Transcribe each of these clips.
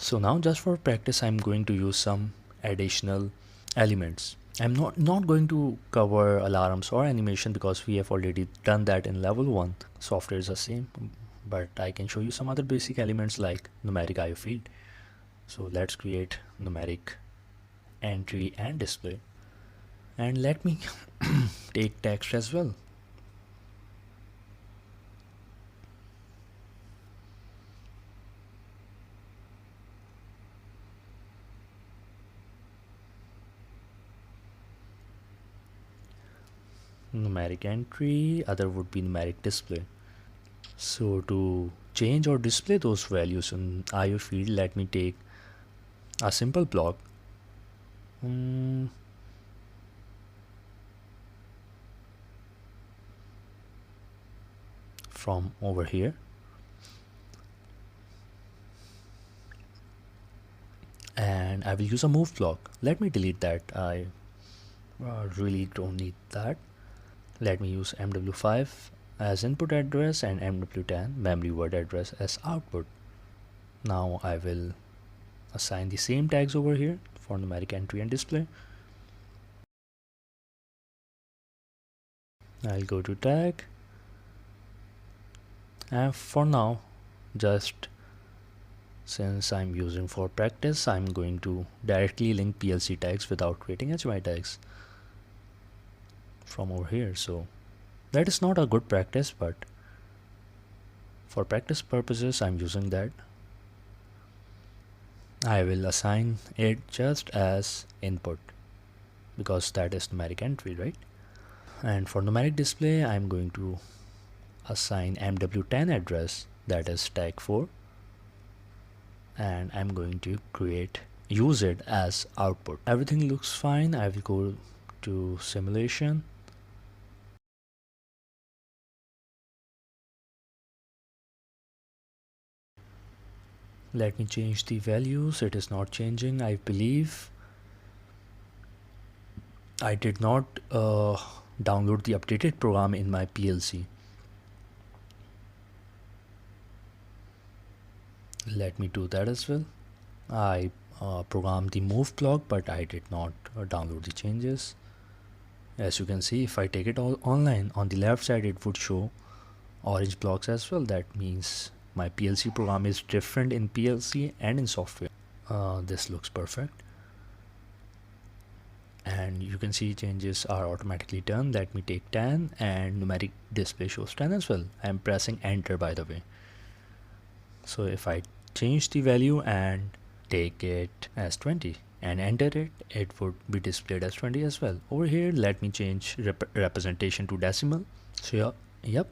So now just for practice I'm going to use some additional elements. I'm not going to cover alarms or animation because we have already done that in level 1. Software is the same, but I can show you some other basic elements like numeric IO field. So let's create numeric entry and display, and let me take text as well. Numeric entry, other would be numeric display. So to change or display those values in IO field, let me take a simple block. From over here, and I will use a move block. Let me delete that. I really don't need that. Let me use MW5 as input address and MW10 memory word address as output. Now I will assign the same tags over here for numeric entry and display. I'll go to tag, and for now, just since I'm using for practice, I'm going to directly link PLC tags without creating HY tags from over here. So that is not a good practice, but for practice purposes I'm using that. I will assign it just as input because that is numeric entry, right? And for numeric display I'm going to assign MW10 address, that is tag 4, and I'm going to use it as output. Everything looks fine. I will go to simulation. Let me change the values. It is not changing. I believe I did not download the updated program in my PLC. Let me do that as well. I programmed the move block, but I did not download the changes. As you can see, if I take it all online, on the left side it would show orange blocks as well. That means my PLC program is different in PLC and in software. This looks perfect, and you can see changes are automatically done. Let me take 10, and numeric display shows 10 as well. I am pressing enter, by the way. So if I change the value and take it as 20 and enter it, it would be displayed as 20 as well. Over here, let me change representation to decimal. So yep,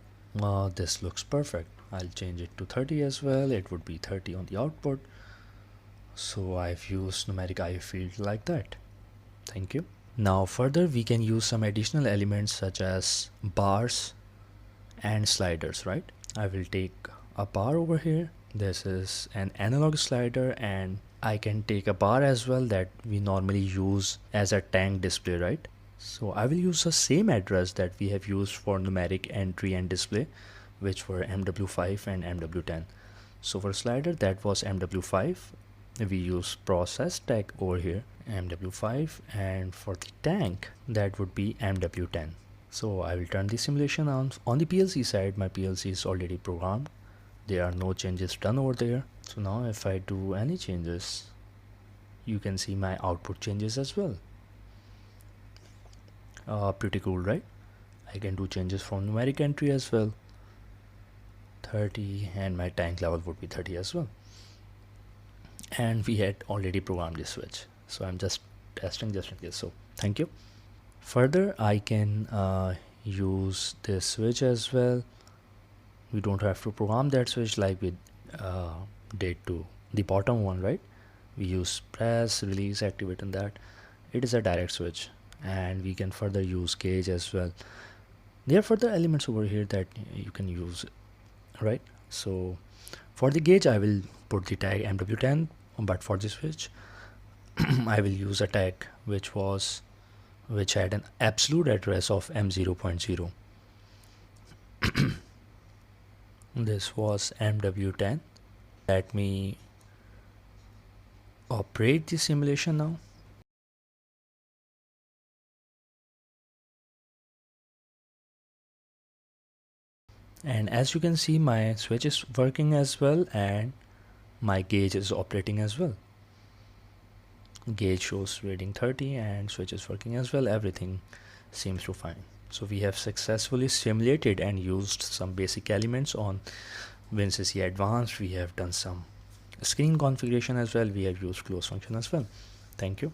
this looks perfect. I'll change it to 30 as well. It would be 30 on the output. So I've used numeric IO field like that. Thank you. Now further we can use some additional elements such as bars and sliders, right? I will take a bar over here. This is an analog slider, and I can take a bar as well that we normally use as a tank display, right? So I will use the same address that we have used for numeric entry and display, which were MW5 and MW10. So for slider, that was MW5. We use process tag over here, MW5, and for the tank, that would be MW10. So I will turn the simulation on. On the PLC side, my PLC is already programmed. There are no changes done over there. So now if I do any changes, you can see my output changes as well. Pretty cool, right? I can do changes from numeric entry as well, 30, and my tank level would be 30 as well. And we had already programmed this switch, so I'm just testing just in case. So thank you. Further, I can use this switch as well. We don't have to program that switch like we did to the bottom one, right? We use press, release, activate, and that. It is a direct switch, and we can further use gauge as well. There are further elements over here that you can use, right? So for the gauge, I will put the tag MW10, but for the switch, I will use a tag which had an absolute address of M0.0. This was MW10. Let me operate the simulation now. And as you can see, my switch is working as well and my gauge is operating as well. Gauge shows reading 30 and switch is working as well. Everything seems to fine. So we have successfully simulated and used some basic elements on WinCC Advanced. We have done some screen configuration as well. We have used close function as well. Thank you.